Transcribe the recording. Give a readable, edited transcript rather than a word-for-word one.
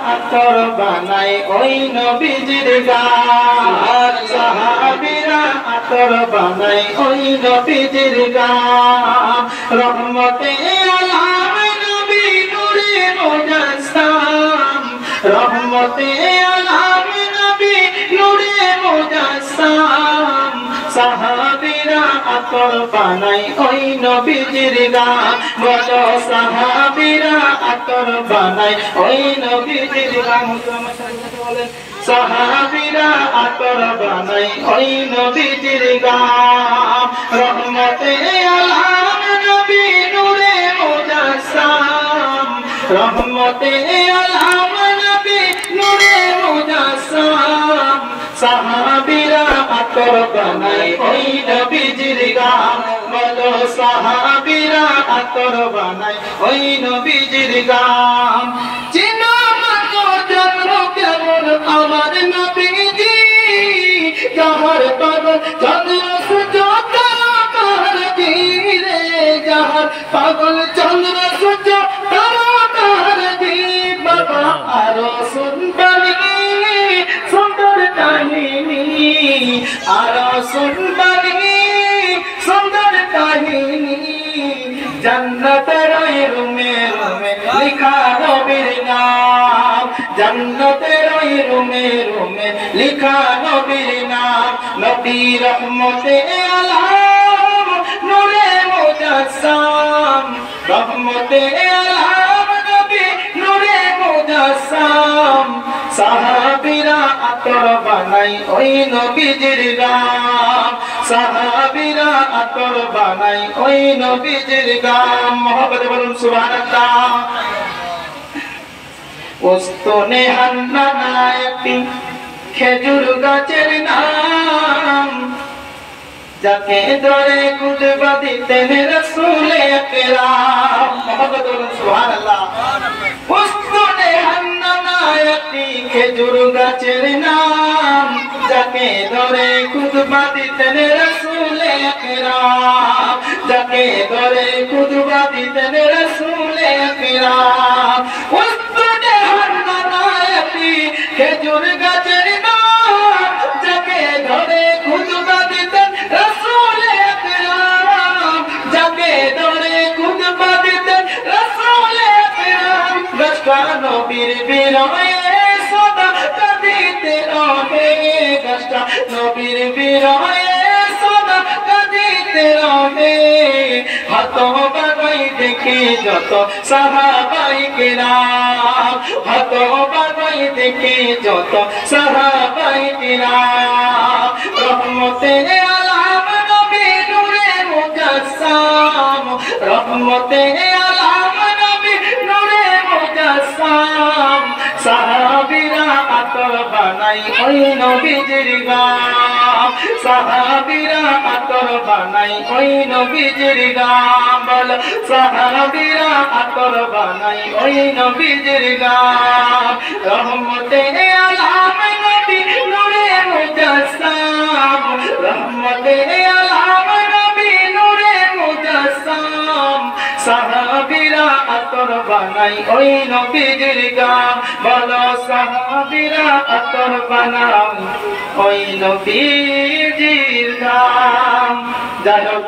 আতর বানাই ওই নবীজির গান সাহাবীরা আতর বানাই ওই নবীজির গান রহমতে আলাম নবী নূরে মুজাসসাম রহমতে আলাম নবী নূরে মুজাসসাম সাহাবীরা আতর বানাই ওই নবীজির গান বলো সাহাবীরা আতর বানাই ওই নবীজির গান বলেন সাহাবীরা আতর বানাই ওই নবীজির গান রহমতে আলাম নবী নূরে মুজাসসাম রহমতে আলাম নবী নূরে মুজাসসাম সাহাবীরা আতর বানাই ওই নবীজির গান বলো সাহাবীরা আতর বানাই ওই নবীজির গান চিনো মাতো জানো কেমন আমার নবীজি যাহার পাগল চন্দ্র সূর্য তারাকার দিরে যাহার পাগল চন্দ্র সূর্য তারাকার দি বাবা আরো শুনবানি সুন্দর কাহিনী আরো শুনবানি সুন্দর কাহিনী জান্নাতের ওই রুমে রুমে লিখা নবীর নাম জান্নাতের ওই রুমে রুমে লিখা নবীর নাম নবী রহমতে আলাম নূরে মুজাসসাম রহমতে আলাম নবী নূরে মুজাসসাম সাহাবীরা আতর বানাই ওই নবীজির গান সাহাবীরা আতর বানাই ওই নবীজির গান মহব্বতে বলুন সুবহানাল্লাহ ওস্তনে হান্নানা একটি খেজুর গাছের নাম যাকে ধরে কুতবা দিতেন রাসূলে আকরাম মহব্বতে বলুন সুবহানাল্লাহ ওস্তনে হান্নানা একটি খেজুর গাছের নাম যাকে ধরে খুতবা দিতেন রাসূলে আকরাম যাকে ধরে খুতবা দিতেন রাসূলে আকরাম ওস্তনে হান্নানা একটি খেজুর গাছের নাম যাকে ধরে খুতবা দিতেন রাসূলে আকরাম যাকে ধরে খুতবা দিতেন রাসূলে আকরাম গাছটা নবীর বিরহে সদা কাঁদিতে রহে গাছটা নবীর বিরহে সদা কাঁদিতে রহে হাত বাড়াই দেখি যত সাহাবাই কিরাম হাত বাড়াই দেখি যত সাহাবাই কিরাম রহমতে আলাম নবী নূরে মুজাসসাম রহমতে আলাম নবী নূরে মুজাসসাম সাহাবীরা আতর বানাই ওই নবীজির গান সাহাবীরা আতর বানাই ওই নবীজির গান বল সাহাবীরা আতর বানাই ওই নবীজির গান রহমতে আলাম নবী নূরে মুজাসসাম রহমতে আলাম নবী নূরে মুজাসসাম সাহাবীরা আতর বানাই ওই নবীজির গান বলো সাহাবীরা আতর বানাই ওই নবীজির গান যাই হোক